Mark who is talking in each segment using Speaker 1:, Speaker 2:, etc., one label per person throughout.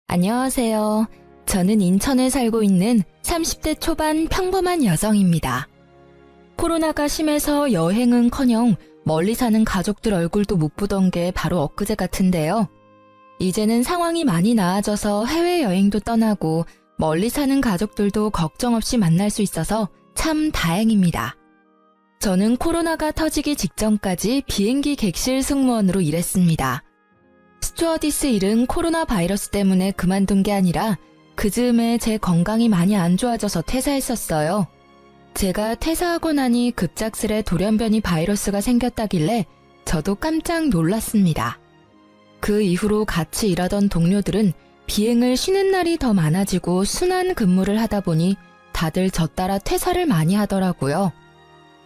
Speaker 1: 안녕하세요. 저는 인천에 살고 있는 30대 초반 평범한 여성입니다. 코로나가 심해서 여행은커녕 멀리 사는 가족들 얼굴도 못 보던 게 바로 엊그제 같은데요. 이제는 상황이 많이 나아져서 해외여행도 떠나고 멀리 사는 가족들도 걱정 없이 만날 수 있어서 참 다행입니다. 저는 코로나가 터지기 직전까지 비행기 객실 승무원으로 일했습니다. 스튜어디스 일은 코로나 바이러스 때문에 그만둔 게 아니라 그 즈음에 제 건강이 많이 안 좋아져서 퇴사했었어요. 제가 퇴사하고 나니 급작스레 돌연변이 바이러스가 생겼다길래 저도 깜짝 놀랐습니다. 그 이후로 같이 일하던 동료들은 비행을 쉬는 날이 더 많아지고 순환 근무를 하다 보니 다들 저 따라 퇴사를 많이 하더라고요.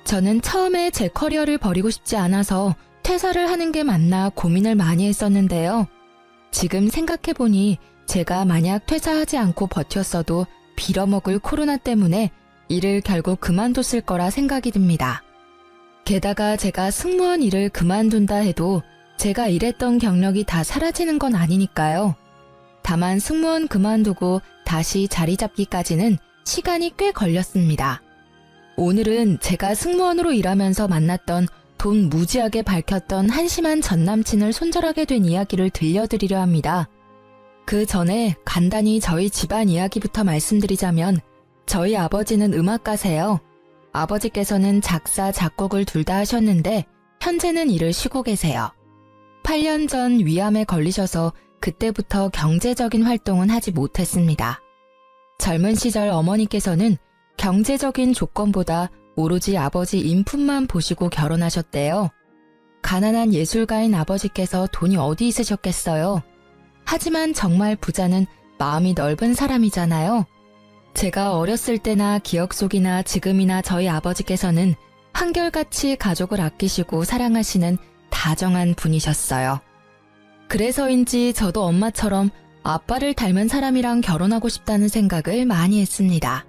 Speaker 1: 저는 처음에 제 커리어를 버리고 싶지 않아서 퇴사를 하는 게 맞나 고민을 많이 했었는데요. 지금 생각해보니 제가 만약 퇴사하지 않고 버텼어도 빌어먹을 코로나 때문에 일을 결국 그만뒀을 거라 생각이 듭니다. 게다가 제가 승무원 일을 그만둔다 해도 제가 일했던 경력이 다 사라지는 건 아니니까요. 다만 승무원 그만두고 다시 자리 잡기까지는 시간이 꽤 걸렸습니다. 오늘은 제가 승무원으로 일하면서 만났던 돈 무지하게 밝혔던 한심한 전남친을 손절하게 된 이야기를 들려드리려 합니다. 그 전에 간단히 저희 집안 이야기부터 말씀드리자면 저희 아버지는 음악가세요. 아버지께서는 작사, 작곡을 둘 다 하셨는데 현재는 일을 쉬고 계세요. 8년 전 위암에 걸리셔서 그때부터 경제적인 활동은 하지 못했습니다. 젊은 시절 어머니께서는 경제적인 조건보다 오로지 아버지 인품만 보시고 결혼하셨대요. 가난한 예술가인 아버지께서 돈이 어디 있으셨겠어요. 하지만 정말 부자는 마음이 넓은 사람이잖아요. 제가 어렸을 때나 기억 속이나 지금이나 저희 아버지께서는 한결같이 가족을 아끼시고 사랑하시는 다정한 분이셨어요. 그래서인지 저도 엄마처럼 아빠를 닮은 사람이랑 결혼하고 싶다는 생각을 많이 했습니다.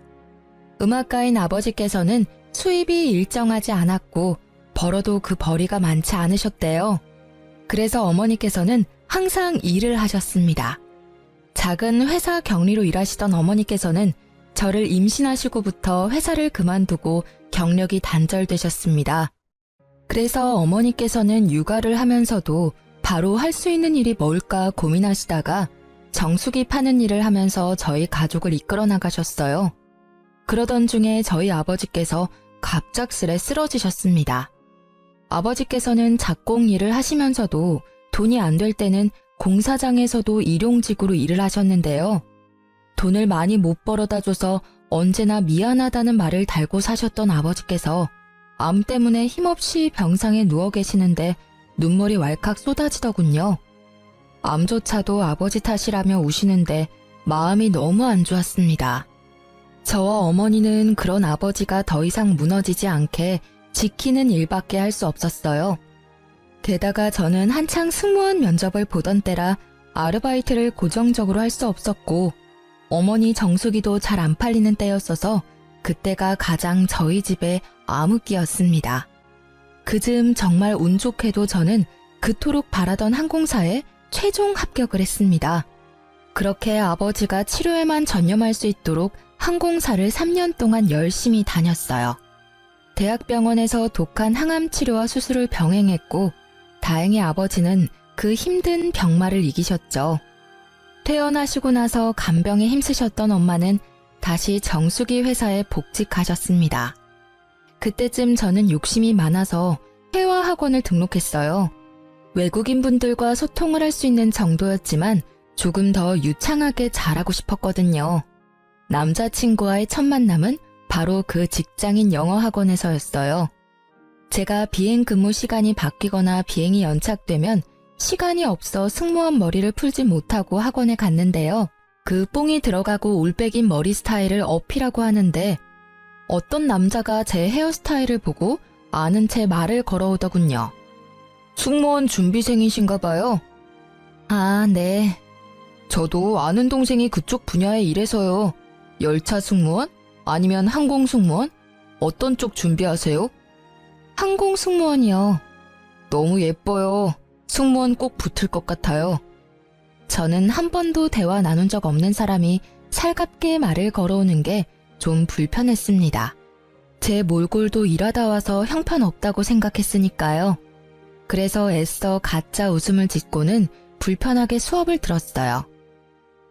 Speaker 1: 음악가인 아버지께서는 수입이 일정하지 않았고 벌어도 그 벌이가 많지 않으셨대요. 그래서 어머니께서는 항상 일을 하셨습니다. 작은 회사 격리로 일하시던 어머니께서는 저를 임신하시고부터 회사를 그만두고 경력이 단절되셨습니다. 그래서 어머니께서는 육아를 하면서도 바로 할 수 있는 일이 뭘까 고민하시다가 정수기 파는 일을 하면서 저희 가족을 이끌어 나가셨어요. 그러던 중에 저희 아버지께서 갑작스레 쓰러지셨습니다. 아버지께서는 작곡 일을 하시면서도 돈이 안 될 때는 공사장에서도 일용직으로 일을 하셨는데요. 돈을 많이 못 벌어다 줘서 언제나 미안하다는 말을 달고 사셨던 아버지께서 암 때문에 힘없이 병상에 누워 계시는데 눈물이 왈칵 쏟아지더군요. 암조차도 아버지 탓이라며 우시는데 마음이 너무 안 좋았습니다. 저와 어머니는 그런 아버지가 더 이상 무너지지 않게 지키는 일밖에 할 수 없었어요. 게다가 저는 한창 승무원 면접을 보던 때라 아르바이트를 고정적으로 할 수 없었고 어머니 정수기도 잘 안 팔리는 때였어서 그때가 가장 저희 집의 암흑기였습니다. 그즈음 정말 운 좋게도 저는 그토록 바라던 항공사에 최종 합격을 했습니다. 그렇게 아버지가 치료에만 전념할 수 있도록 항공사를 3년 동안 열심히 다녔어요. 대학병원에서 독한 항암 치료와 수술을 병행했고 다행히 아버지는 그 힘든 병마를 이기셨죠. 퇴원하시고 나서 간병에 힘쓰셨던 엄마는 다시 정수기 회사에 복직하셨습니다. 그때쯤 저는 욕심이 많아서 회화 학원을 등록했어요. 외국인분들과 소통을 할 수 있는 정도였지만 조금 더 유창하게 잘하고 싶었거든요. 남자친구와의 첫 만남은 바로 그 직장인 영어 학원에서였어요. 제가 비행 근무 시간이 바뀌거나 비행이 연착되면 시간이 없어 승무원 머리를 풀지 못하고 학원에 갔는데요. 그 뽕이 들어가고 올백인 머리 스타일을 어필하고 하는데 어떤 남자가 제 헤어스타일을 보고 아는 채 말을 걸어오더군요. 승무원 준비생이신가 봐요. 아, 네. 저도 아는 동생이 그쪽 분야에 일해서요. 열차 승무원? 아니면 항공 승무원? 어떤 쪽 준비하세요? 항공 승무원이요. 너무 예뻐요. 승무원 꼭 붙을 것 같아요. 저는 한 번도 대화 나눈 적 없는 사람이 살갑게 말을 걸어오는 게 좀 불편했습니다. 제 몰골도 일하다 와서 형편없다고 생각했으니까요. 그래서 애써 가짜 웃음을 짓고는 불편하게 수업을 들었어요.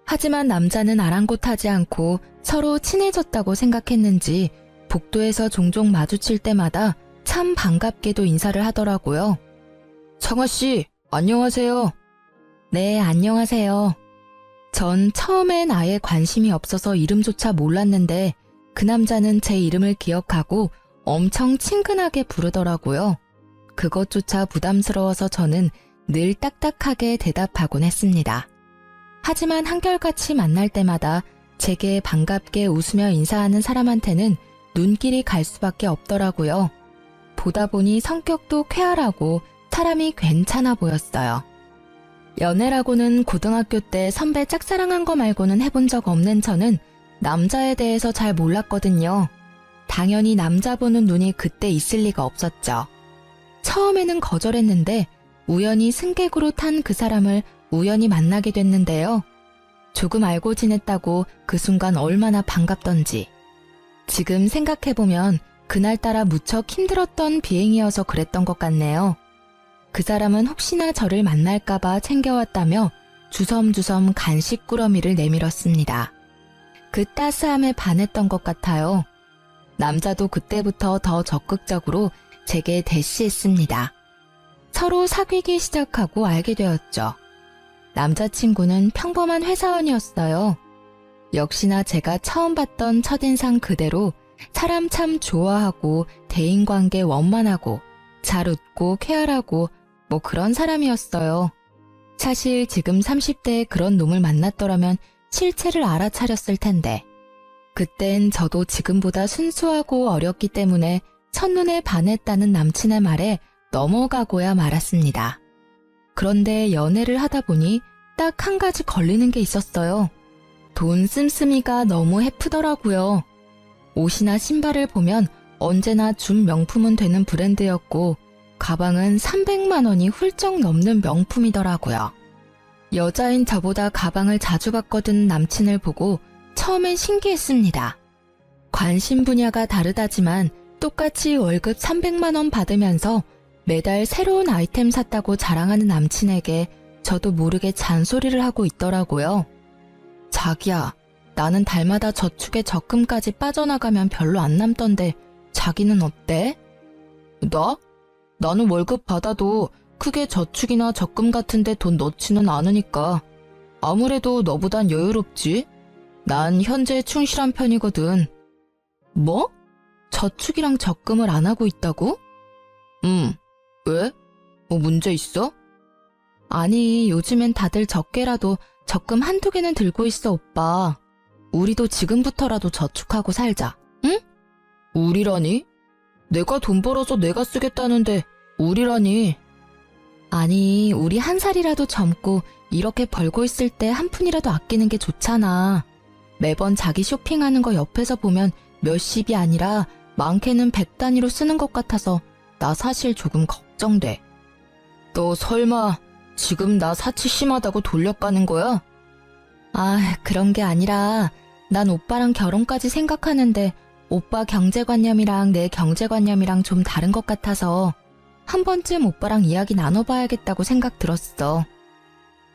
Speaker 1: 하지만 남자는 아랑곳하지 않고 서로 친해졌다고 생각했는지 복도에서 종종 마주칠 때마다 참 반갑게도 인사를 하더라고요. 청아씨, 안녕하세요. 네, 안녕하세요. 전 처음엔 아예 관심이 없어서 이름조차 몰랐는데 그 남자는 제 이름을 기억하고 엄청 친근하게 부르더라고요. 그것조차 부담스러워서 저는 늘 딱딱하게 대답하곤 했습니다. 하지만 한결같이 만날 때마다 제게 반갑게 웃으며 인사하는 사람한테는 눈길이 갈 수밖에 없더라고요. 보다 보니 성격도 쾌활하고 사람이 괜찮아 보였어요. 연애라고는 고등학교 때 선배 짝사랑한 거 말고는 해본 적 없는 저는 남자에 대해서 잘 몰랐거든요. 당연히 남자 보는 눈이 그때 있을 리가 없었죠. 처음에는 거절했는데 우연히 승객으로 탄 그 사람을 우연히 만나게 됐는데요. 조금 알고 지냈다고 그 순간 얼마나 반갑던지. 지금 생각해보면 그날따라 무척 힘들었던 비행이어서 그랬던 것 같네요. 그 사람은 혹시나 저를 만날까봐 챙겨왔다며 주섬주섬 간식 꾸러미를 내밀었습니다. 그 따스함에 반했던 것 같아요. 남자도 그때부터 더 적극적으로 제게 대시했습니다. 서로 사귀기 시작하고 알게 되었죠. 남자친구는 평범한 회사원이었어요. 역시나 제가 처음 봤던 첫인상 그대로 사람 참 좋아하고 대인관계 원만하고 잘 웃고 쾌활하고 뭐 그런 사람이었어요. 사실 지금 30대에 그런 놈을 만났더라면 실체를 알아차렸을 텐데 그땐 저도 지금보다 순수하고 어렸기 때문에 첫눈에 반했다는 남친의 말에 넘어가고야 말았습니다. 그런데 연애를 하다 보니 딱 한 가지 걸리는 게 있었어요. 돈 씀씀이가 너무 해프더라고요. 옷이나 신발을 보면 언제나 준 명품은 되는 브랜드였고 가방은 300만 원이 훌쩍 넘는 명품이더라고요. 여자인 저보다 가방을 자주 바꿔든 남친을 보고 처음엔 신기했습니다. 관심 분야가 다르다지만 똑같이 월급 300만 원 받으면서 매달 새로운 아이템 샀다고 자랑하는 남친에게 저도 모르게 잔소리를 하고 있더라고요. 자기야, 나는 달마다 저축에 적금까지 빠져나가면 별로 안 남던데 자기는 어때? 나? 나는 월급 받아도 크게 저축이나 적금 같은데 돈 넣지는 않으니까 아무래도 너보단 여유롭지? 난 현재 충실한 편이거든. 뭐? 저축이랑 적금을 안 하고 있다고? 왜? 뭐 문제 있어? 아니, 요즘엔 다들 적게라도 적금 한두 개는 들고 있어, 오빠. 우리도 지금부터라도 저축하고 살자, 응? 우리라니? 내가 돈 벌어서 내가 쓰겠다는데 우리라니. 아니, 우리 한 살이라도 젊고 이렇게 벌고 있을 때 한 푼이라도 아끼는 게 좋잖아. 매번 자기 쇼핑하는 거 옆에서 보면 몇십이 아니라 많게는 100단위로 쓰는 것 같아서 나 사실 조금 걱정돼. 너 설마 지금 나 사치 심하다고 돌려가는 거야? 아, 그런 게 아니라 난 오빠랑 결혼까지 생각하는데 오빠 경제관념이랑 내 경제관념이랑 좀 다른 것 같아서 한 번쯤 오빠랑 이야기 나눠봐야겠다고 생각 들었어.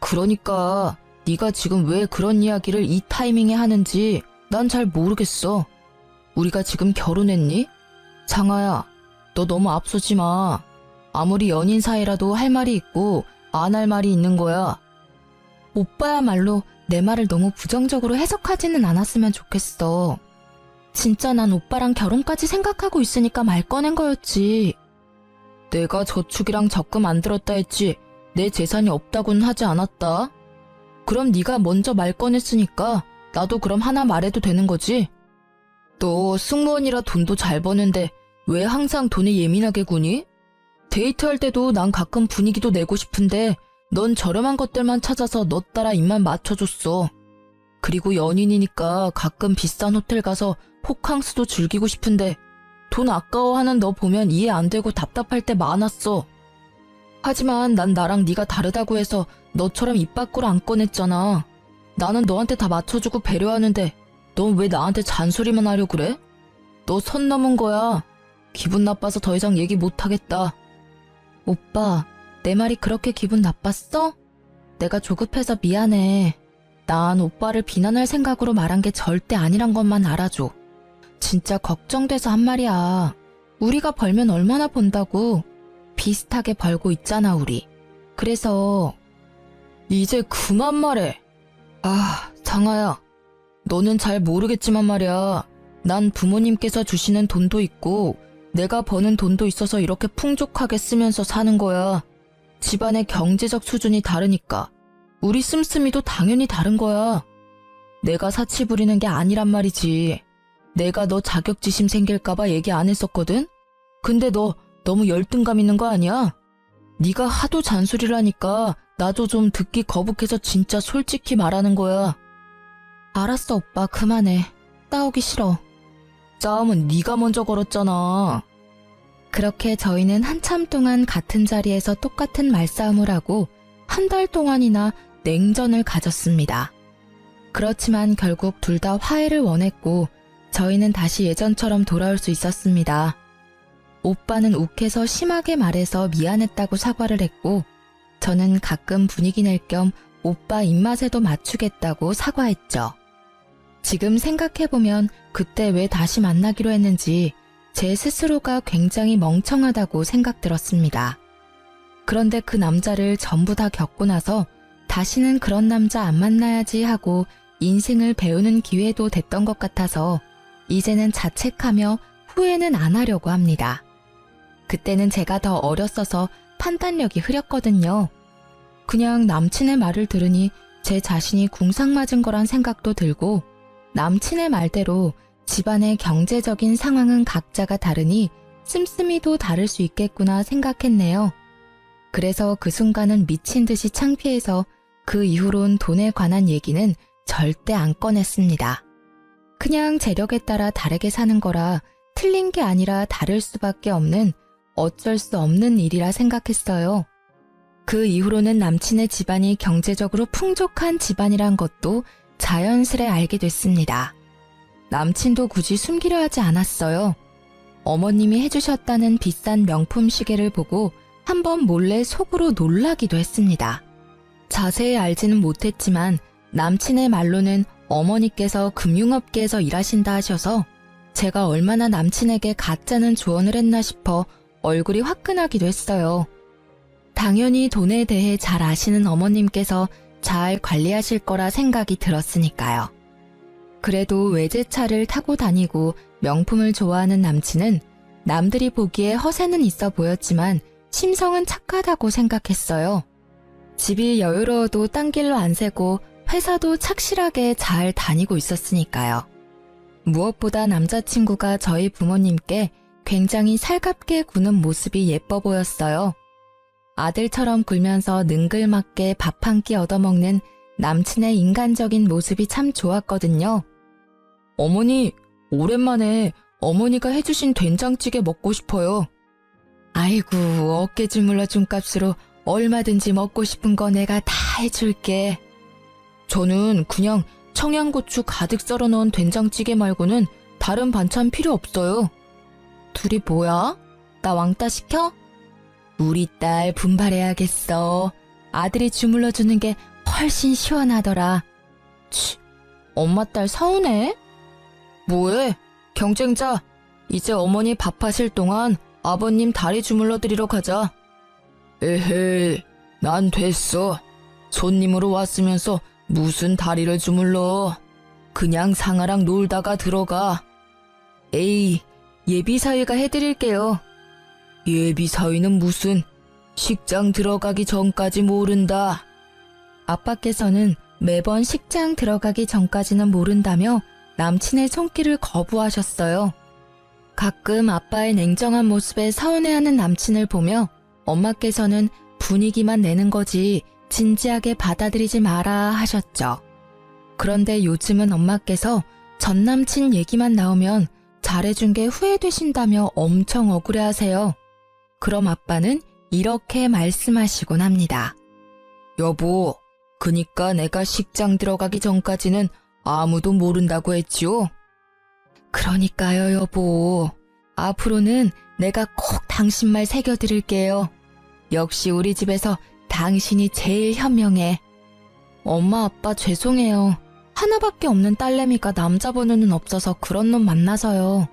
Speaker 1: 그러니까 네가 지금 왜 그런 이야기를 이 타이밍에 하는지 난 잘 모르겠어. 우리가 지금 결혼했니? 장아야, 너 너무 앞서지 마. 아무리 연인 사이라도 할 말이 있고 안 할 말이 있는 거야. 오빠야말로 내 말을 너무 부정적으로 해석하지는 않았으면 좋겠어. 진짜 난 오빠랑 결혼까지 생각하고 있으니까 말 꺼낸 거였지. 내가 저축이랑 적금 안 들었다 했지 내 재산이 없다고는 하지 않았다. 그럼 네가 먼저 말 꺼냈으니까 나도 그럼 하나 말해도 되는 거지? 너 승무원이라 돈도 잘 버는데 왜 항상 돈에 예민하게 구니? 데이트할 때도 난 가끔 분위기도 내고 싶은데 넌 저렴한 것들만 찾아서 너 따라 입만 맞춰줬어. 그리고 연인이니까 가끔 비싼 호텔 가서 호캉스도 즐기고 싶은데 돈 아까워하는 너 보면 이해 안 되고 답답할 때 많았어. 하지만 난 나랑 네가 다르다고 해서 너처럼 입 밖으로 안 꺼냈잖아. 나는 너한테 다 맞춰주고 배려하는데 넌 왜 나한테 잔소리만 하려고 그래? 너 선 넘은 거야. 기분 나빠서 더 이상 얘기 못하겠다. 오빠, 내 말이 그렇게 기분 나빴어? 내가 조급해서 미안해. 난 오빠를 비난할 생각으로 말한 게 절대 아니란 것만 알아줘. 진짜 걱정돼서 한 말이야. 우리가 벌면 얼마나 번다고. 비슷하게 벌고 있잖아, 우리. 그래서 이제 그만 말해. 아, 상아야. 너는 잘 모르겠지만 말이야. 난 부모님께서 주시는 돈도 있고 내가 버는 돈도 있어서 이렇게 풍족하게 쓰면서 사는 거야. 집안의 경제적 수준이 다르니까 우리 씀씀이도 당연히 다른 거야. 내가 사치 부리는 게 아니란 말이지. 내가 너 자격지심 생길까봐 얘기 안 했었거든? 근데 너 너무 열등감 있는 거 아니야? 네가 하도 잔소리를 하니까 나도 좀 듣기 거북해서 진짜 솔직히 말하는 거야. 알았어, 오빠. 그만해. 싸우기 싫어. 싸움은 네가 먼저 걸었잖아. 그렇게 저희는 한참 동안 같은 자리에서 똑같은 말싸움을 하고 한 달 동안이나 냉전을 가졌습니다. 그렇지만 결국 둘 다 화해를 원했고 저희는 다시 예전처럼 돌아올 수 있었습니다. 오빠는 욱해서 심하게 말해서 미안했다고 사과를 했고 저는 가끔 분위기 낼 겸 오빠 입맛에도 맞추겠다고 사과했죠. 지금 생각해보면 그때 왜 다시 만나기로 했는지 제 스스로가 굉장히 멍청하다고 생각 들었습니다. 그런데 그 남자를 전부 다 겪고 나서 다시는 그런 남자 안 만나야지 하고 인생을 배우는 기회도 됐던 것 같아서 이제는 자책하며 후회는 안 하려고 합니다. 그때는 제가 더 어렸어서 판단력이 흐렸거든요. 그냥 남친의 말을 들으니 제 자신이 궁상맞은 거란 생각도 들고 남친의 말대로 집안의 경제적인 상황은 각자가 다르니 씀씀이도 다를 수 있겠구나 생각했네요. 그래서 그 순간은 미친 듯이 창피해서 그 이후론 돈에 관한 얘기는 절대 안 꺼냈습니다. 그냥 재력에 따라 다르게 사는 거라 틀린 게 아니라 다를 수밖에 없는 어쩔 수 없는 일이라 생각했어요. 그 이후로는 남친의 집안이 경제적으로 풍족한 집안이란 것도 자연스레 알게 됐습니다. 남친도 굳이 숨기려 하지 않았어요. 어머님이 해주셨다는 비싼 명품 시계를 보고 한번 몰래 속으로 놀라기도 했습니다. 자세히 알지는 못했지만 남친의 말로는 어머니께서 금융업계에서 일하신다 하셔서 제가 얼마나 남친에게 가짜는 조언을 했나 싶어 얼굴이 화끈하기도 했어요. 당연히 돈에 대해 잘 아시는 어머님께서 잘 관리하실 거라 생각이 들었으니까요. 그래도 외제차를 타고 다니고 명품을 좋아하는 남친은 남들이 보기에 허세는 있어 보였지만 심성은 착하다고 생각했어요. 집이 여유로워도 딴 길로 안 새고 회사도 착실하게 잘 다니고 있었으니까요. 무엇보다 남자친구가 저희 부모님께 굉장히 살갑게 구는 모습이 예뻐 보였어요. 아들처럼 굴면서 능글맞게 밥 한 끼 얻어먹는 남친의 인간적인 모습이 참 좋았거든요. 어머니, 오랜만에 어머니가 해주신 된장찌개 먹고 싶어요. 아이고, 어깨 주물러 준 값으로 얼마든지 먹고 싶은 거 내가 다 해줄게. 저는 그냥 청양고추 가득 썰어 넣은 된장찌개 말고는 다른 반찬 필요 없어요. 둘이 뭐야? 나 왕따 시켜? 우리 딸 분발해야겠어. 아들이 주물러 주는 게 훨씬 시원하더라. 치, 엄마 딸 서운해? 뭐해? 경쟁자. 이제 어머니 밥하실 동안 아버님 다리 주물러 드리러 가자. 에헤이, 난 됐어. 손님으로 왔으면서 무슨 다리를 주물러. 그냥 상아랑 놀다가 들어가. 에이, 예비사위가 해드릴게요. 예비사위는 무슨, 식장 들어가기 전까지 모른다. 아빠께서는 매번 식장 들어가기 전까지는 모른다며 남친의 손길을 거부하셨어요. 가끔 아빠의 냉정한 모습에 서운해하는 남친을 보며 엄마께서는 분위기만 내는 거지 진지하게 받아들이지 마라 하셨죠. 그런데 요즘은 엄마께서 전 남친 얘기만 나오면 잘해준 게 후회되신다며 엄청 억울해하세요. 그럼 아빠는 이렇게 말씀하시곤 합니다. 여보, 그니까 내가 식장 들어가기 전까지는 아무도 모른다고 했지요? 그러니까요, 여보. 앞으로는 내가 꼭 당신 말 새겨드릴게요. 역시 우리 집에서 당신이 제일 현명해. 엄마, 아빠 죄송해요. 하나밖에 없는 딸내미가 남자 번호는 없어서 그런 놈 만나서요.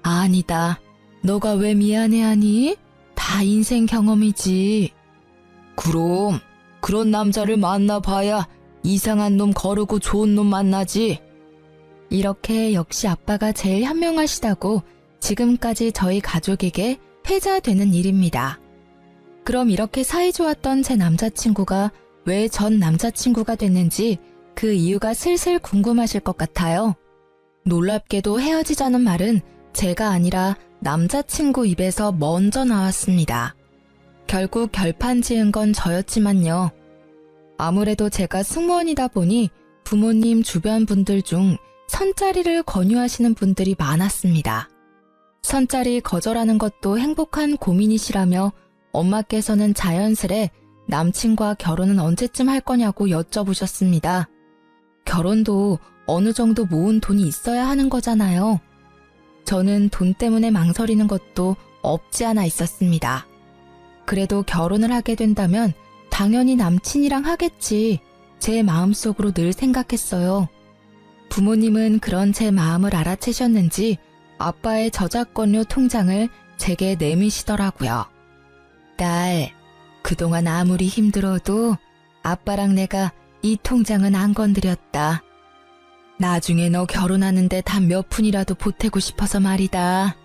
Speaker 1: 아니다. 너가 왜 미안해하니? 다 인생 경험이지. 그럼 그런 남자를 만나봐야 이상한 놈 거르고 좋은 놈 만나지. 이렇게 역시 아빠가 제일 현명하시다고 지금까지 저희 가족에게 회자되는 일입니다. 그럼 이렇게 사이좋았던 제 남자친구가 왜 전 남자친구가 됐는지 그 이유가 슬슬 궁금하실 것 같아요. 놀랍게도 헤어지자는 말은 제가 아니라 남자친구 입에서 먼저 나왔습니다. 결국 결판 지은 건 저였지만요. 아무래도 제가 승무원이다 보니 부모님 주변 분들 중 선자리를 권유하시는 분들이 많았습니다. 선자리 거절하는 것도 행복한 고민이시라며 엄마께서는 자연스레 남친과 결혼은 언제쯤 할 거냐고 여쭤보셨습니다. 결혼도 어느 정도 모은 돈이 있어야 하는 거잖아요. 저는 돈 때문에 망설이는 것도 없지 않아 있었습니다. 그래도 결혼을 하게 된다면 당연히 남친이랑 하겠지. 제 마음속으로 늘 생각했어요. 부모님은 그런 제 마음을 알아채셨는지 아빠의 저작권료 통장을 제게 내미시더라고요. 딸, 그동안 아무리 힘들어도 아빠랑 내가 이 통장은 안 건드렸다. 나중에 너 결혼하는데 단 몇 푼이라도 보태고 싶어서 말이다.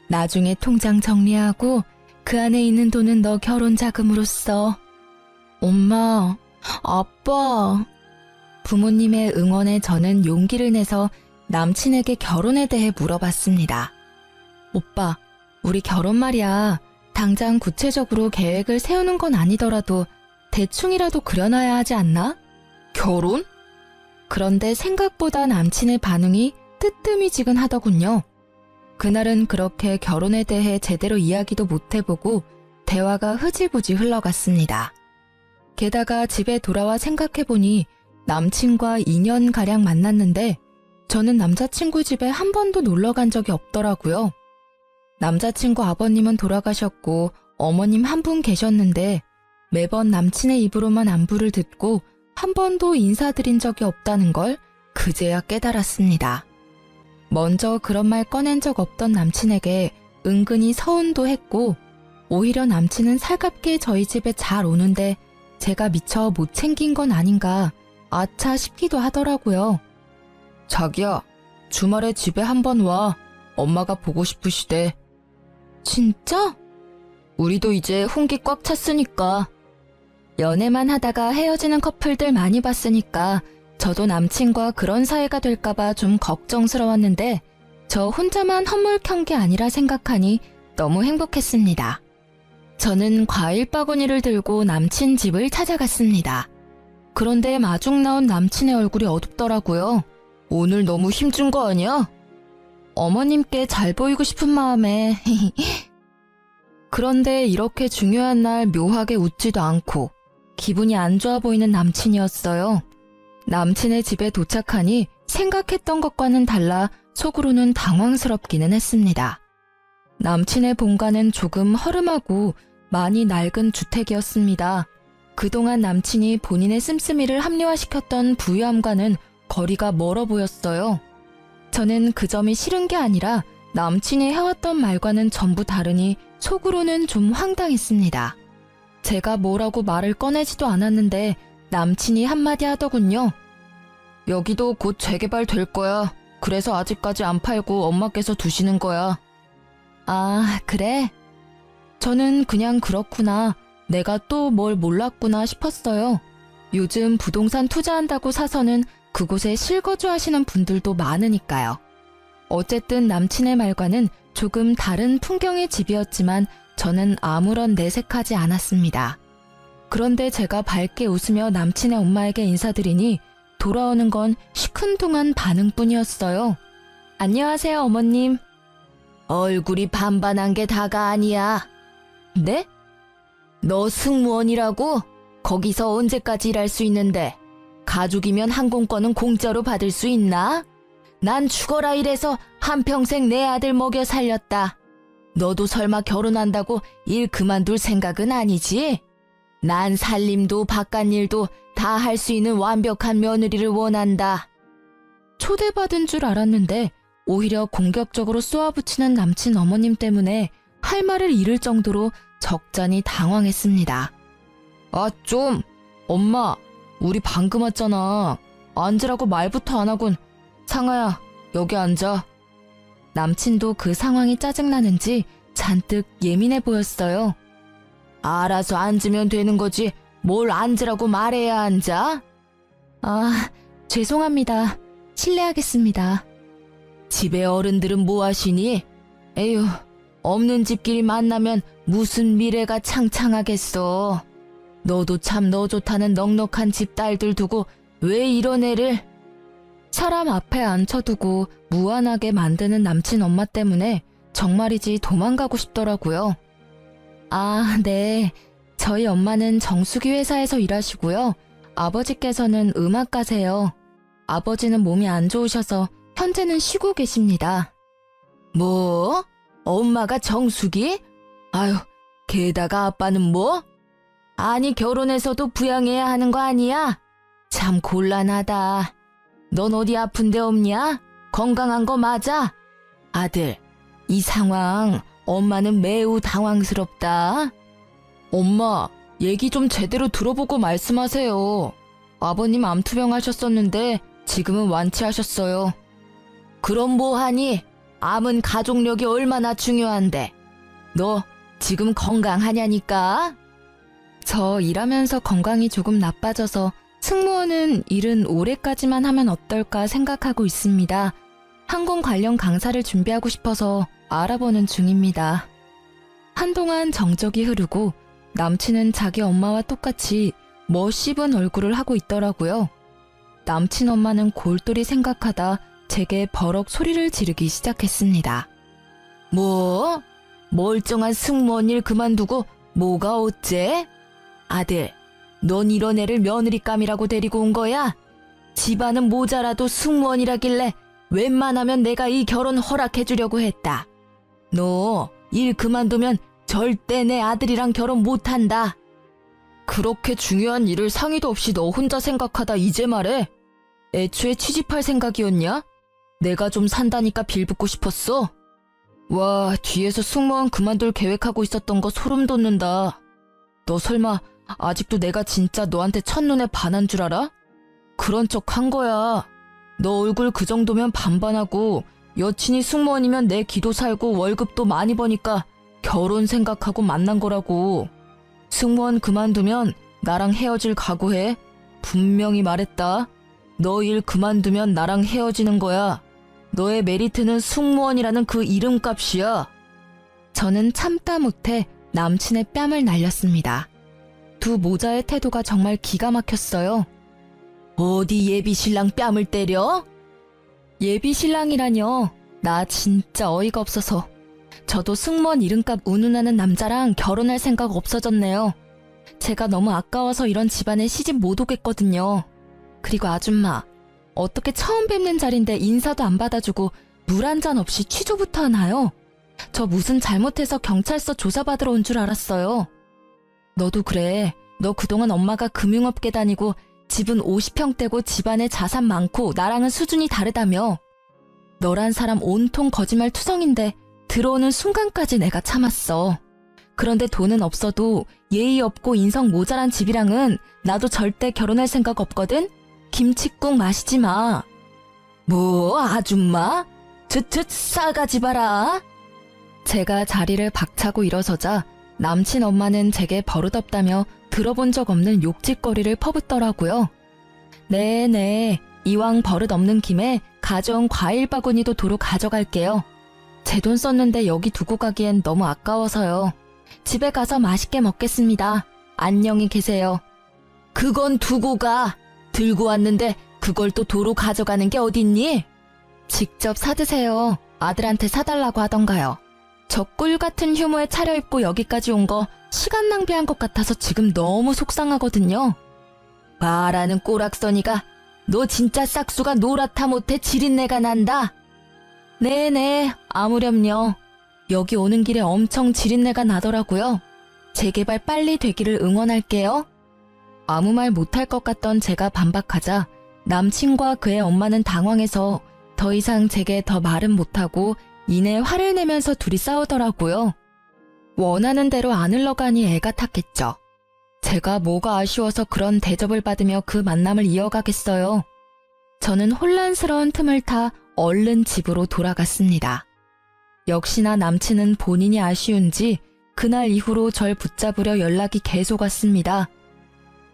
Speaker 1: 나중에 통장 정리하고 그 안에 있는 돈은 너 결혼 자금으로 써. 엄마, 아빠. 부모님의 응원에 저는 용기를 내서 남친에게 결혼에 대해 물어봤습니다. 오빠, 우리 결혼 말이야. 당장 구체적으로 계획을 세우는 건 아니더라도 대충이라도 그려놔야 하지 않나? 결혼? 그런데 생각보다 남친의 반응이 뜨뜨미지근하더군요. 그날은 그렇게 결혼에 대해 제대로 이야기도 못 해보고 대화가 흐지부지 흘러갔습니다. 게다가 집에 돌아와 생각해보니 남친과 2년가량 만났는데 저는 남자친구 집에 한 번도 놀러 간 적이 없더라고요. 남자친구 아버님은 돌아가셨고 어머님 한 분 계셨는데 매번 남친의 입으로만 안부를 듣고 한 번도 인사드린 적이 없다는 걸 그제야 깨달았습니다. 먼저 그런 말 꺼낸 적 없던 남친에게 은근히 서운도 했고 오히려 남친은 살갑게 저희 집에 잘 오는데 제가 미처 못 챙긴 건 아닌가 아차 싶기도 하더라고요. 자기야, 주말에 집에 한번 와. 엄마가 보고 싶으시대. 진짜? 우리도 이제 혼기 꽉 찼으니까. 연애만 하다가 헤어지는 커플들 많이 봤으니까 저도 남친과 그런 사이가 될까봐 좀 걱정스러웠는데 저 혼자만 허물켠 게 아니라 생각하니 너무 행복했습니다. 저는 과일 바구니를 들고 남친 집을 찾아갔습니다. 그런데 마중 나온 남친의 얼굴이 어둡더라고요. 오늘 너무 힘준 거 아니야? 어머님께 잘 보이고 싶은 마음에 그런데 이렇게 중요한 날 묘하게 웃지도 않고 기분이 안 좋아 보이는 남친이었어요. 남친의 집에 도착하니 생각했던 것과는 달라 속으로는 당황스럽기는 했습니다. 남친의 본가는 조금 허름하고 많이 낡은 주택이었습니다. 그동안 남친이 본인의 씀씀이를 합리화시켰던 부유함과는 거리가 멀어 보였어요. 저는 그 점이 싫은 게 아니라 남친이 해왔던 말과는 전부 다르니 속으로는 좀 황당했습니다. 제가 뭐라고 말을 꺼내지도 않았는데 남친이 한마디 하더군요. 여기도 곧 재개발 될 거야. 그래서 아직까지 안 팔고 엄마께서 두시는 거야. 아, 그래? 저는 그냥 그렇구나. 내가 또 뭘 몰랐구나 싶었어요. 요즘 부동산 투자한다고 사서는 그곳에 실거주 하시는 분들도 많으니까요. 어쨌든 남친의 말과는 조금 다른 풍경의 집이었지만 저는 아무런 내색하지 않았습니다. 그런데 제가 밝게 웃으며 남친의 엄마에게 인사드리니 돌아오는 건 시큰둥한 반응뿐이었어요. 안녕하세요, 어머님. 얼굴이 반반한 게 다가 아니야. 네? 너 승무원이라고? 거기서 언제까지 일할 수 있는데? 가족이면 항공권은 공짜로 받을 수 있나? 난 죽어라 일해서 한평생 내 아들 먹여 살렸다. 너도 설마 결혼한다고 일 그만둘 생각은 아니지? 난 살림도 바깥일도 다 할 수 있는 완벽한 며느리를 원한다. 초대받은 줄 알았는데 오히려 공격적으로 쏘아붙이는 남친 어머님 때문에 할 말을 잃을 정도로 적잖이 당황했습니다. 아, 좀! 엄마, 우리 방금 왔잖아. 앉으라고 말부터 안 하군. 상아야, 여기 앉아. 남친도 그 상황이 짜증나는지 잔뜩 예민해 보였어요. 알아서 앉으면 되는 거지. 뭘 앉으라고 말해야 앉아? 아, 죄송합니다. 실례하겠습니다. 집에 어른들은 뭐 하시니? 에휴, 없는 집끼리 만나면 무슨 미래가 창창하겠어. 너도 참 너 좋다는 넉넉한 집 딸들 두고 왜 이런 애를? 사람 앞에 앉혀두고 무안하게 만드는 남친 엄마 때문에 정말이지 도망가고 싶더라고요. 아, 네. 저희 엄마는 정수기 회사에서 일하시고요. 아버지께서는 음악가세요. 아버지는 몸이 안 좋으셔서 현재는 쉬고 계십니다. 뭐? 엄마가 정수기? 아유, 게다가 아빠는 뭐? 아니, 결혼해서도 부양해야 하는 거 아니야? 참 곤란하다. 넌 어디 아픈 데 없냐? 건강한 거 맞아? 아들, 이 상황 엄마는 매우 당황스럽다. 엄마, 얘기 좀 제대로 들어보고 말씀하세요. 아버님 암투병 하셨었는데 지금은 완치하셨어요. 그럼 뭐하니? 암은 가족력이 얼마나 중요한데. 너 지금 건강하냐니까? 저 일하면서 건강이 조금 나빠져서 승무원은 일은 올해까지만 하면 어떨까 생각하고 있습니다. 항공 관련 강사를 준비하고 싶어서 알아보는 중입니다. 한동안 정적이 흐르고 남친은 자기 엄마와 똑같이 멋씹은 얼굴을 하고 있더라고요. 남친 엄마는 골똘히 생각하다 제게 버럭 소리를 지르기 시작했습니다. 뭐? 멀쩡한 승무원 일 그만두고 뭐가 어째? 아들, 넌 이런 애를 며느리감이라고 데리고 온 거야? 집안은 모자라도 승무원이라길래 웬만하면 내가 이 결혼 허락해주려고 했다. 너 일 그만두면 절대 내 아들이랑 결혼 못한다. 그렇게 중요한 일을 상의도 없이 너 혼자 생각하다 이제 말해? 애초에 취직할 생각이었냐? 내가 좀 산다니까 빌붙고 싶었어? 와, 뒤에서 승무원 그만둘 계획하고 있었던 거 소름 돋는다. 너 설마 아직도 내가 진짜 너한테 첫눈에 반한 줄 알아? 그런 척 한 거야. 너 얼굴 그 정도면 반반하고 여친이 승무원이면 내 기도 살고 월급도 많이 버니까 결혼 생각하고 만난 거라고. 승무원 그만두면 나랑 헤어질 각오해. 분명히 말했다. 너 일 그만두면 나랑 헤어지는 거야. 너의 메리트는 승무원이라는 그 이름값이야. 저는 참다 못해 남친의 뺨을 날렸습니다. 두 모자의 태도가 정말 기가 막혔어요. 어디 예비 신랑 뺨을 때려? 예비 신랑이라뇨. 나 진짜 어이가 없어서. 저도 승무원 이름값 운운하는 남자랑 결혼할 생각 없어졌네요. 제가 너무 아까워서 이런 집안에 시집 못 오겠거든요. 그리고 아줌마, 어떻게 처음 뵙는 자리인데 인사도 안 받아주고 물 한 잔 없이 취조부터 하나요? 저 무슨 잘못해서 경찰서 조사받으러 온 줄 알았어요. 너도 그래. 너 그동안 엄마가 금융업계 다니고 집은 50평대고 집안에 자산 많고 나랑은 수준이 다르다며. 너란 사람 온통 거짓말 투성인데 들어오는 순간까지 내가 참았어. 그런데 돈은 없어도 예의 없고 인성 모자란 집이랑은 나도 절대 결혼할 생각 없거든? 김칫국 마시지 마. 뭐, 아줌마? 쯧쯧 싸가지 봐라. 제가 자리를 박차고 일어서자 남친 엄마는 제게 버릇없다며 들어본 적 없는 욕짓거리를 퍼붓더라고요. 네네, 이왕 버릇 없는 김에 가져온 과일 바구니도 도로 가져갈게요. 제 돈 썼는데 여기 두고 가기엔 너무 아까워서요. 집에 가서 맛있게 먹겠습니다. 안녕히 계세요. 그건 두고 가. 들고 왔는데 그걸 또 도로 가져가는 게 어딨니? 직접 사드세요. 아들한테 사달라고 하던가요. 저 꿀 같은 휴무에 차려입고 여기까지 온 거 시간 낭비한 것 같아서 지금 너무 속상하거든요. 말하는 꼬락서니가 너 진짜 싹수가 노랗다 못해 지린내가 난다. 네네, 아무렴요. 여기 오는 길에 엄청 지린내가 나더라고요. 재개발 빨리 되기를 응원할게요. 아무 말 못할 것 같던 제가 반박하자 남친과 그의 엄마는 당황해서 더 이상 제게 더 말은 못하고 이내 화를 내면서 둘이 싸우더라고요. 원하는 대로 안 흘러가니 애가 탔겠죠. 제가 뭐가 아쉬워서 그런 대접을 받으며 그 만남을 이어가겠어요. 저는 혼란스러운 틈을 타 얼른 집으로 돌아갔습니다. 역시나 남친은 본인이 아쉬운지 그날 이후로 절 붙잡으려 연락이 계속 왔습니다.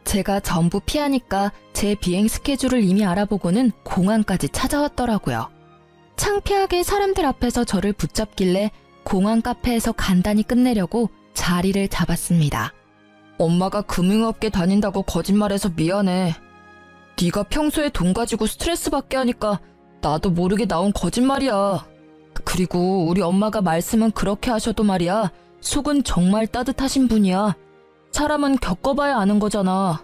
Speaker 1: 제가 전부 피하니까 제 비행 스케줄을 이미 알아보고는 공항까지 찾아왔더라고요. 창피하게 사람들 앞에서 저를 붙잡길래 공항 카페에서 간단히 끝내려고 자리를 잡았습니다. 엄마가 금융업계 다닌다고 거짓말해서 미안해. 네가 평소에 돈 가지고 스트레스 받게 하니까 나도 모르게 나온 거짓말이야. 그리고 우리 엄마가 말씀은 그렇게 하셔도 말이야. 속은 정말 따뜻하신 분이야. 사람은 겪어봐야 아는 거잖아.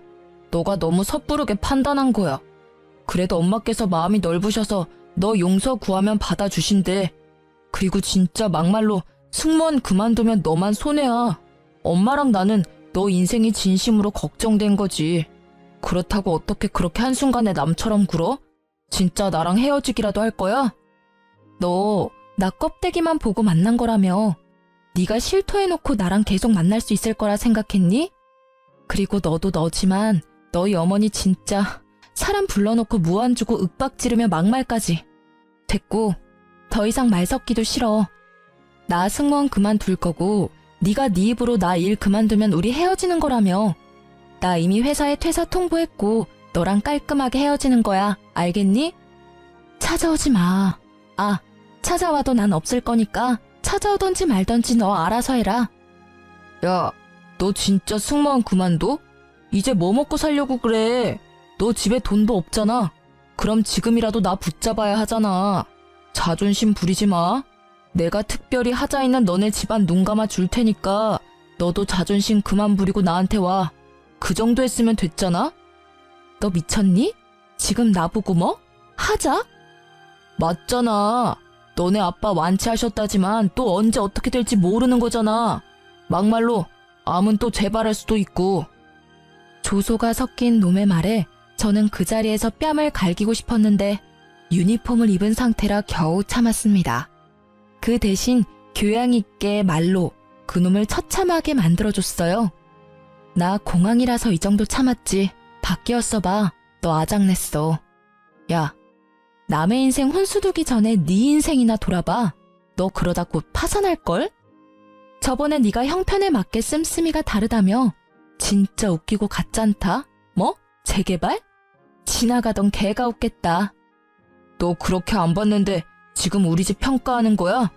Speaker 1: 너가 너무 섣부르게 판단한 거야. 그래도 엄마께서 마음이 넓으셔서 너 용서 구하면 받아주신대. 그리고 진짜 막말로 승무원 그만두면 너만 손해야. 엄마랑 나는 너 인생이 진심으로 걱정된 거지. 그렇다고 어떻게 그렇게 한순간에 남처럼 굴어? 진짜 나랑 헤어지기라도 할 거야? 너 나 껍데기만 보고 만난 거라며. 네가 실토해놓고 나랑 계속 만날 수 있을 거라 생각했니? 그리고 너도 너지만 너희 어머니 진짜 사람 불러놓고 무안 주고 윽박 지르며 막말까지. 됐고 더 이상 말 섞기도 싫어. 나 승무원 그만둘 거고 네가 네 입으로 나 일 그만두면 우리 헤어지는 거라며. 나 이미 회사에 퇴사 통보했고 너랑 깔끔하게 헤어지는 거야. 알겠니? 찾아오지 마. 아, 찾아와도 난 없을 거니까 찾아오던지 말던지 너 알아서 해라. 야, 너 진짜 승무원 그만둬? 이제 뭐 먹고 살려고 그래? 너 집에 돈도 없잖아. 그럼 지금이라도 나 붙잡아야 하잖아. 자존심 부리지 마. 내가 특별히 하자 있는 너네 집안 눈 감아 줄 테니까 너도 자존심 그만 부리고 나한테 와. 그 정도 했으면 됐잖아? 너 미쳤니? 지금 나보고 뭐? 하자? 맞잖아. 너네 아빠 완치하셨다지만 또 언제 어떻게 될지 모르는 거잖아. 막말로 암은 또 재발할 수도 있고. 조소가 섞인 놈의 말에 저는 그 자리에서 뺨을 갈기고 싶었는데 유니폼을 입은 상태라 겨우 참았습니다. 그 대신 교양 있게 말로 그놈을 처참하게 만들어줬어요. 나 공항이라서 이 정도 참았지. 밖이었어 봐. 너 아작냈어. 야, 남의 인생 혼수 두기 전에 네 인생이나 돌아봐. 너 그러다 곧 파산할걸? 저번에 네가 형편에 맞게 씀씀이가 다르다며. 진짜 웃기고 가짠다. 뭐? 재개발? 지나가던 개가 웃겠다. 너 그렇게 안 봤는데 지금 우리 집 평가하는 거야?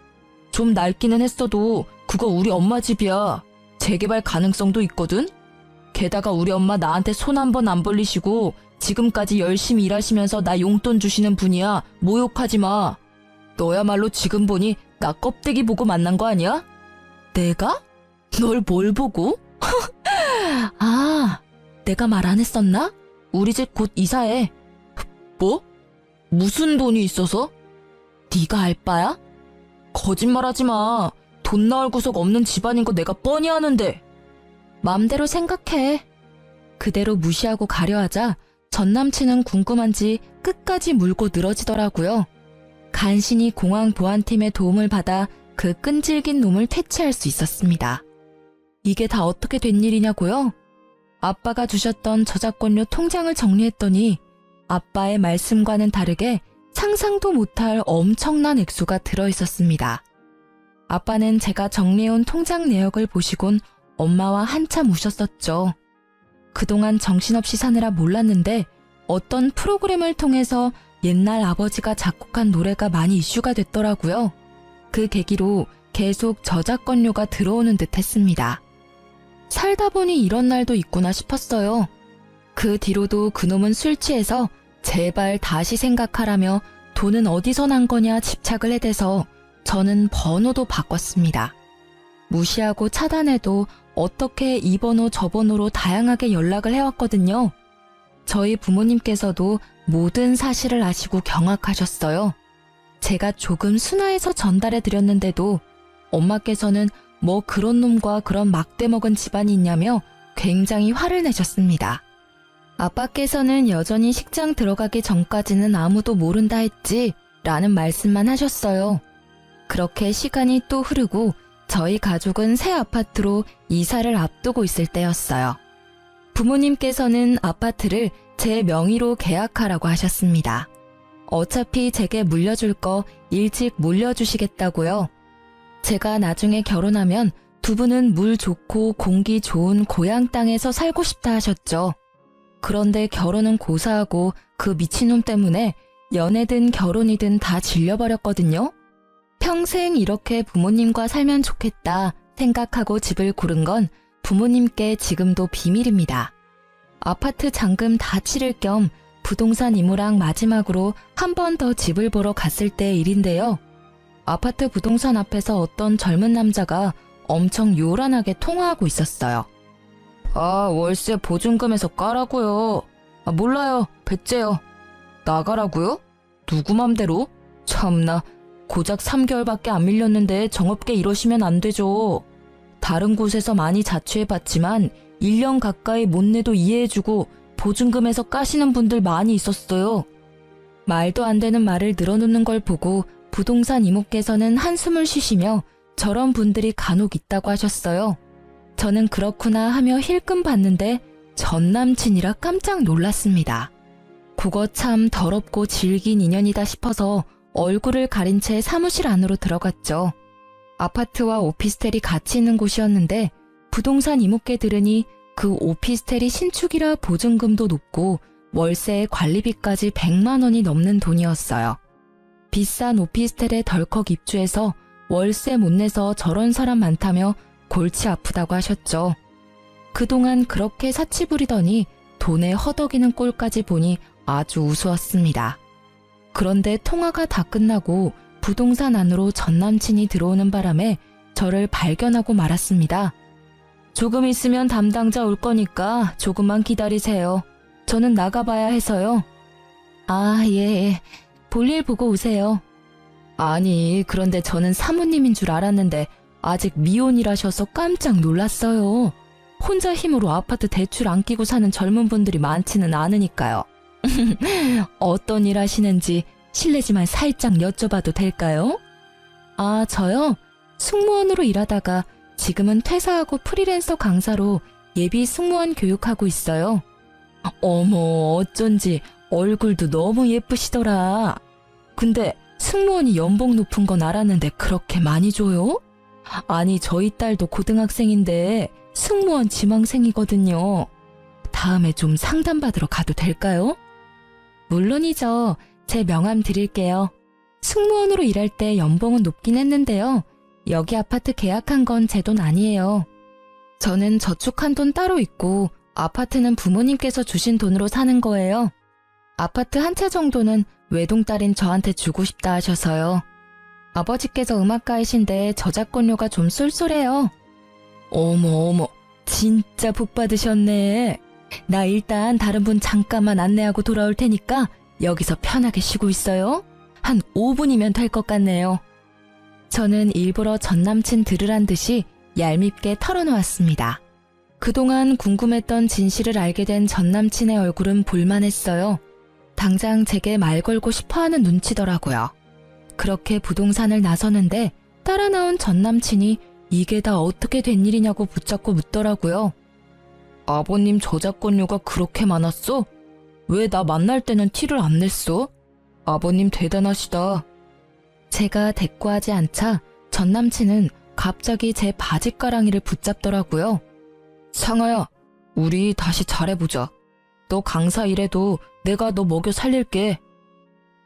Speaker 1: 좀 낡기는 했어도 그거 우리 엄마 집이야. 재개발 가능성도 있거든? 게다가 우리 엄마 나한테 손 한 번 안 벌리시고 지금까지 열심히 일하시면서 나 용돈 주시는 분이야. 모욕하지 마. 너야말로 지금 보니 나 껍데기 보고 만난 거 아니야? 내가? 널 뭘 보고? 아, 내가 말 안 했었나? 우리 집 곧 이사해. 뭐? 무슨 돈이 있어서? 네가 알 바야? 거짓말하지 마. 돈 나올 구석 없는 집안인 거 내가 뻔히 아는데. 맘대로 생각해. 그대로 무시하고 가려하자 전남친은 궁금한지 끝까지 물고 늘어지더라고요. 간신히 공항 보안팀의 도움을 받아 그 끈질긴 놈을 퇴치할 수 있었습니다. 이게 다 어떻게 된 일이냐고요? 아빠가 주셨던 저작권료 통장을 정리했더니 아빠의 말씀과는 다르게 상상도 못할 엄청난 액수가 들어있었습니다. 아빠는 제가 정리해온 통장 내역을 보시곤 엄마와 한참 우셨었죠. 그동안 정신없이 사느라 몰랐는데 어떤 프로그램을 통해서 옛날 아버지가 작곡한 노래가 많이 이슈가 됐더라고요. 그 계기로 계속 저작권료가 들어오는 듯 했습니다. 살다 보니 이런 날도 있구나 싶었어요. 그 뒤로도 그놈은 술 취해서 제발 다시 생각하라며 돈은 어디서 난 거냐 집착을 해대서 저는 번호도 바꿨습니다. 무시하고 차단해도 어떻게 이 번호 저 번호로 다양하게 연락을 해왔거든요. 저희 부모님께서도 모든 사실을 아시고 경악하셨어요. 제가 조금 순화해서 전달해 드렸는데도 엄마께서는 뭐 그런 놈과 그런 막대 먹은 집안이 있냐며 굉장히 화를 내셨습니다. 아빠께서는 여전히 식장 들어가기 전까지는 아무도 모른다 했지 라는 말씀만 하셨어요. 그렇게 시간이 또 흐르고 저희 가족은 새 아파트로 이사를 앞두고 있을 때였어요. 부모님께서는 아파트를 제 명의로 계약하라고 하셨습니다. 어차피 제게 물려줄 거 일찍 물려주시겠다고요. 제가 나중에 결혼하면 두 분은 물 좋고 공기 좋은 고향 땅에서 살고 싶다 하셨죠. 그런데 결혼은 고사하고 그 미친놈 때문에 연애든 결혼이든 다 질려버렸거든요. 평생 이렇게 부모님과 살면 좋겠다 생각하고 집을 고른 건 부모님께 지금도 비밀입니다. 아파트 잔금 다 치를 겸 부동산 이모랑 마지막으로 한 번 더 집을 보러 갔을 때의 일인데요. 아파트 부동산 앞에서 어떤 젊은 남자가 엄청 요란하게 통화하고 있었어요. 아, 월세 보증금에서 까라고요. 아, 몰라요. 배째요. 나가라고요? 누구 맘대로? 참나, 고작 3개월밖에 안 밀렸는데 정없게 이러시면 안 되죠. 다른 곳에서 많이 자취해봤지만 1년 가까이 못 내도 이해해주고 보증금에서 까시는 분들 많이 있었어요. 말도 안 되는 말을 늘어놓는 걸 보고 부동산 이모께서는 한숨을 쉬시며 저런 분들이 간혹 있다고 하셨어요. 저는 그렇구나 하며 힐끔 봤는데 전 남친이라 깜짝 놀랐습니다. 그거 참 더럽고 질긴 인연이다 싶어서 얼굴을 가린 채 사무실 안으로 들어갔죠. 아파트와 오피스텔이 같이 있는 곳이었는데 부동산 이모께 들으니 그 오피스텔이 신축이라 보증금도 높고 월세에 관리비까지 100만 원이 넘는 돈이었어요. 비싼 오피스텔에 덜컥 입주해서 월세 못 내서 저런 사람 많다며 골치 아프다고 하셨죠. 그동안 그렇게 사치 부리더니 돈에 허덕이는 꼴까지 보니 아주 우스웠습니다. 그런데 통화가 다 끝나고 부동산 안으로 전 남친이 들어오는 바람에 저를 발견하고 말았습니다. 조금 있으면 담당자 올 거니까 조금만 기다리세요. 저는 나가봐야 해서요. 아, 예. 볼일 보고 오세요. 아니, 그런데 저는 사모님인 줄 알았는데 아직 미혼이라셔서 깜짝 놀랐어요. 혼자 힘으로 아파트 대출 안 끼고 사는 젊은 분들이 많지는 않으니까요. 어떤 일 하시는지 실례지만 살짝 여쭤봐도 될까요? 아, 저요? 승무원으로 일하다가 지금은 퇴사하고 프리랜서 강사로 예비 승무원 교육하고 있어요. 어머, 어쩐지 얼굴도 너무 예쁘시더라. 근데 승무원이 연봉 높은 건 알았는데 그렇게 많이 줘요? 아니, 저희 딸도 고등학생인데 승무원 지망생이거든요. 다음에 좀 상담받으러 가도 될까요? 물론이죠. 제 명함 드릴게요. 승무원으로 일할 때 연봉은 높긴 했는데요. 여기 아파트 계약한 건 제 돈 아니에요. 저는 저축한 돈 따로 있고 아파트는 부모님께서 주신 돈으로 사는 거예요. 아파트 한 채 정도는 외동딸인 저한테 주고 싶다 하셔서요. 아버지께서 음악가이신데 저작권료가 좀 쏠쏠해요. 어머, 진짜 복 받으셨네. 나 일단 다른 분 잠깐만 안내하고 돌아올 테니까 여기서 편하게 쉬고 있어요. 한 5분이면 될 것 같네요. 저는 일부러 전 남친 들으란 듯이 얄밉게 털어놓았습니다. 그동안 궁금했던 진실을 알게 된 전 남친의 얼굴은 볼만했어요. 당장 제게 말 걸고 싶어하는 눈치더라고요. 그렇게 부동산을 나서는데 따라 나온 전 남친이 이게 다 어떻게 된 일이냐고 붙잡고 묻더라고요. 아버님 저작권료가 그렇게 많았어? 왜 나 만날 때는 티를 안 냈어? 아버님 대단하시다. 제가 대꾸하지 않자 전 남친은 갑자기 제 바지가랑이를 붙잡더라고요. 상아야, 우리 다시 잘해보자. 너 강사 일해도 내가 너 먹여 살릴게.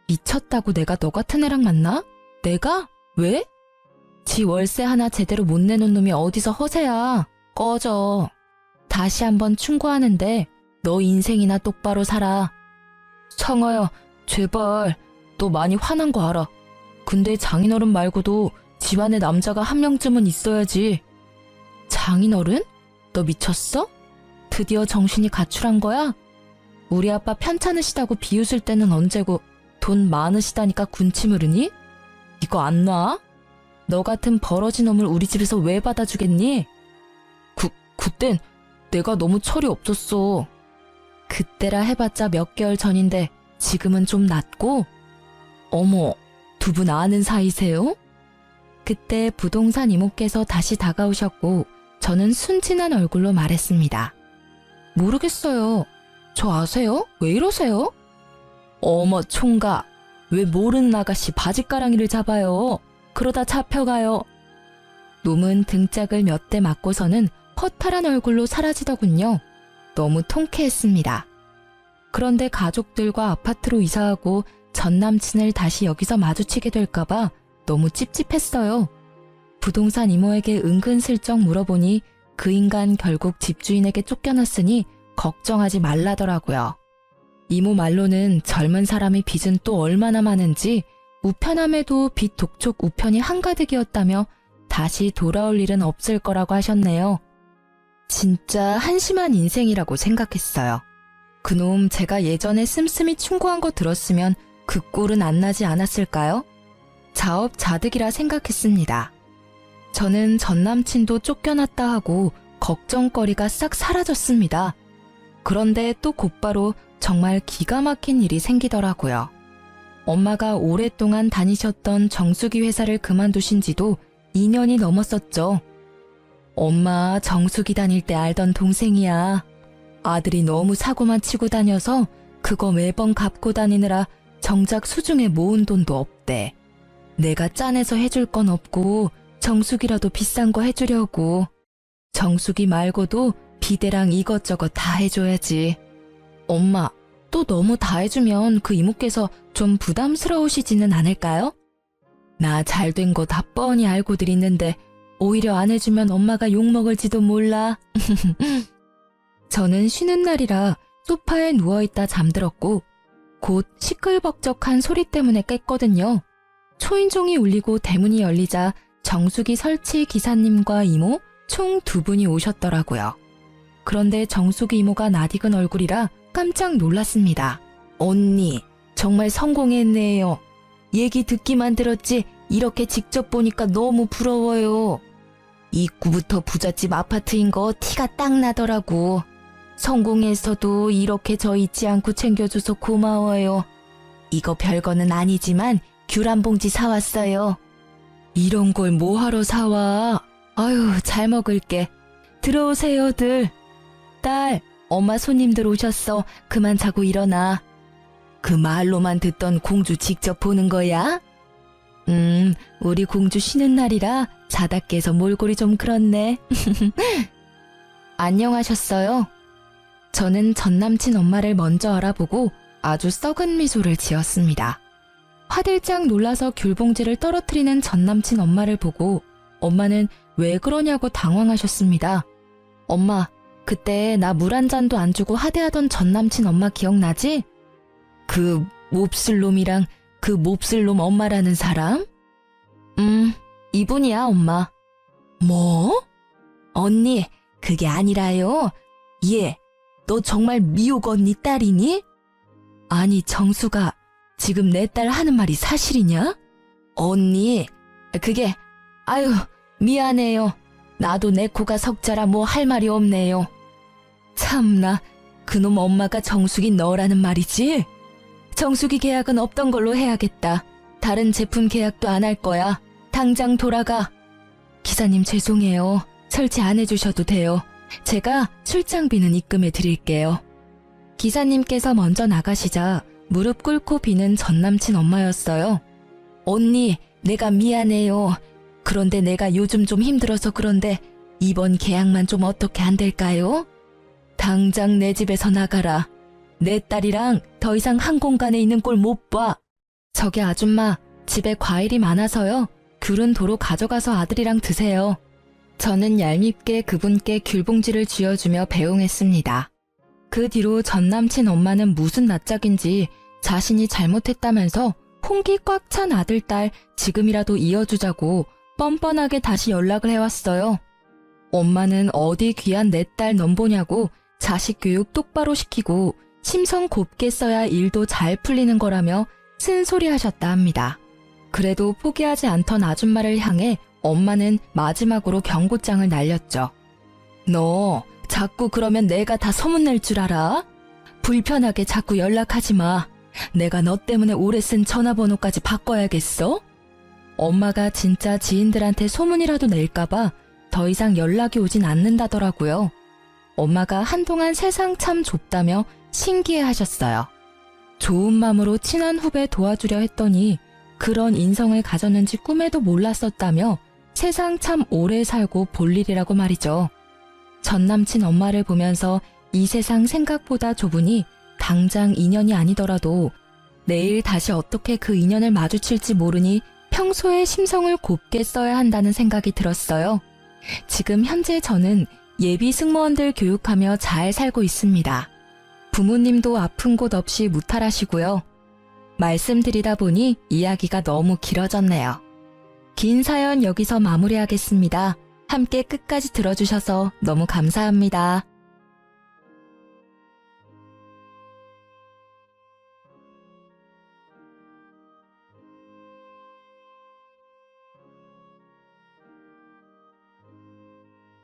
Speaker 1: 미쳤다고 내가 너 같은 애랑 만나? 내가? 왜? 지 월세 하나 제대로 못 내놓은 놈이 어디서 허세야. 꺼져. 다시 한번 충고하는데 너 인생이나 똑바로 살아. 상아야, 제발. 너 많이 화난 거 알아. 근데 장인어른 말고도 집안에 남자가 한 명쯤은 있어야지. 장인어른? 너 미쳤어? 드디어 정신이 가출한 거야? 우리 아빠 편찮으시다고 비웃을 때는 언제고 돈 많으시다니까 군침을 흐르니? 이거 안 놔? 너 같은 버러지 놈을 우리 집에서 왜 받아주겠니? 그땐 내가 너무 철이 없었어. 그때라 해봤자 몇 개월 전인데 지금은 좀 낫고? 어머, 두 분 아는 사이세요? 그때 부동산 이모께서 다시 다가오셨고 저는 순진한 얼굴로 말했습니다. 모르겠어요. 저 아세요? 왜 이러세요? 어머 총각, 왜 모르는 아가씨 바짓가랑이를 잡아요? 그러다 잡혀가요. 놈은 등짝을 몇 대 맞고서는 허탈한 얼굴로 사라지더군요. 너무 통쾌했습니다. 그런데 가족들과 아파트로 이사하고 전 남친을 다시 여기서 마주치게 될까봐 너무 찝찝했어요. 부동산 이모에게 은근슬쩍 물어보니 그 인간 결국 집주인에게 쫓겨났으니 걱정하지 말라더라고요. 이모 말로는 젊은 사람이 빚은 또 얼마나 많은지 우편함에도 빚 독촉 우편이 한가득이었다며 다시 돌아올 일은 없을 거라고 하셨네요. 진짜 한심한 인생이라고 생각했어요. 그놈 제가 예전에 씀씀이 충고한 거 들었으면 그 꼴은 안 나지 않았을까요? 자업자득이라 생각했습니다. 저는 전 남친도 쫓겨났다 하고 걱정거리가 싹 사라졌습니다. 그런데 또 곧바로 정말 기가 막힌 일이 생기더라고요. 엄마가 오랫동안 다니셨던 정수기 회사를 그만두신 지도 2년이 넘었었죠. 엄마 정수기 다닐 때 알던 동생이야. 아들이 너무 사고만 치고 다녀서 그거 매번 갚고 다니느라 정작 수중에 모은 돈도 없대. 내가 짠해서 해줄 건 없고 정수기라도 비싼 거 해주려고. 정수기 말고도 비데랑 이것저것 다 해줘야지. 엄마, 또 너무 다 해주면 그 이모께서 좀 부담스러우시지는 않을까요? 나 잘된 거 다 뻔히 알고들 있는데 오히려 안 해주면 엄마가 욕먹을지도 몰라. 저는 쉬는 날이라 소파에 누워있다 잠들었고 곧 시끌벅적한 소리 때문에 깼거든요. 초인종이 울리고 대문이 열리자 정수기 설치 기사님과 이모 총 2분이 오셨더라고요. 그런데 정수기 이모가 낯익은 얼굴이라 깜짝 놀랐습니다. 언니, 정말 성공했네요. 얘기 듣기만 들었지 이렇게 직접 보니까 너무 부러워요. 입구부터 부잣집 아파트인 거 티가 딱 나더라고. 성공해서도 이렇게 저 잊지 않고 챙겨줘서 고마워요. 이거 별거는 아니지만 귤 한 봉지 사왔어요. 이런 걸 뭐하러 사와? 아유, 잘 먹을게. 들어오세요들. 딸, 엄마 손님들 오셨어. 그만 자고 일어나. 그 말로만 듣던 공주 직접 보는 거야? 우리 공주 쉬는 날이라 자다 깨서 몰골이 좀 그렇네. 안녕하셨어요? 저는 전남친 엄마를 먼저 알아보고 아주 썩은 미소를 지었습니다. 화들짝 놀라서 귤봉지를 떨어뜨리는 전남친 엄마를 보고 엄마는 왜 그러냐고 당황하셨습니다. 엄마, 그때 나 물 한 잔도 안 주고 하대하던 전남친 엄마 기억나지? 그 몹쓸 놈이랑 그 몹쓸 놈 엄마라는 사람? 이분이야, 엄마. 뭐? 언니, 그게 아니라요. 얘, 너 정말 미옥 언니 딸이니? 아니, 정수가 지금 내 딸 하는 말이 사실이냐? 언니, 그게, 아유, 미안해요. 나도 내 코가 석자라 뭐 할 말이 없네요. 참나, 그놈 엄마가 정수기 너라는 말이지? 정수기 계약은 없던 걸로 해야겠다. 다른 제품 계약도 안 할 거야. 당장 돌아가. 기사님 죄송해요. 설치 안 해주셔도 돼요. 제가 출장비는 입금해 드릴게요. 기사님께서 먼저 나가시자 무릎 꿇고 비는 전남친 엄마였어요. 언니, 내가 미안해요. 그런데 내가 요즘 좀 힘들어서 그런데 이번 계약만 좀 어떻게 안 될까요? 당장 내 집에서 나가라. 내 딸이랑 더 이상 한 공간에 있는 꼴 못 봐. 저기 아줌마, 집에 과일이 많아서요. 귤은 도로 가져가서 아들이랑 드세요. 저는 얄밉게 그분께 귤봉지를 쥐어주며 배웅했습니다. 그 뒤로 전남친 엄마는 무슨 낯짝인지 자신이 잘못했다면서 홍기 꽉 찬 아들, 딸 지금이라도 이어주자고 뻔뻔하게 다시 연락을 해왔어요. 엄마는 어디 귀한 내 딸 넘보냐고 자식 교육 똑바로 시키고 심성 곱게 써야 일도 잘 풀리는 거라며 쓴소리 하셨다 합니다. 그래도 포기하지 않던 아줌마를 향해 엄마는 마지막으로 경고장을 날렸죠. 너 자꾸 그러면 내가 다 소문낼 줄 알아? 불편하게 자꾸 연락하지 마. 내가 너 때문에 오래 쓴 전화번호까지 바꿔야겠어? 엄마가 진짜 지인들한테 소문이라도 낼까봐 더 이상 연락이 오진 않는다더라고요. 엄마가 한동안 세상 참 좁다며 신기해 하셨어요. 좋은 마음으로 친한 후배 도와주려 했더니 그런 인성을 가졌는지 꿈에도 몰랐었다며 세상 참 오래 살고 볼 일이라고 말이죠. 전 남친 엄마를 보면서 이 세상 생각보다 좁으니 당장 인연이 아니더라도 내일 다시 어떻게 그 인연을 마주칠지 모르니 평소에 심성을 곱게 써야 한다는 생각이 들었어요. 지금 현재 저는 예비 승무원들 교육하며 잘 살고 있습니다. 부모님도 아픈 곳 없이 무탈하시고요. 말씀드리다 보니 이야기가 너무 길어졌네요. 긴 사연 여기서 마무리하겠습니다. 함께 끝까지 들어주셔서 너무 감사합니다.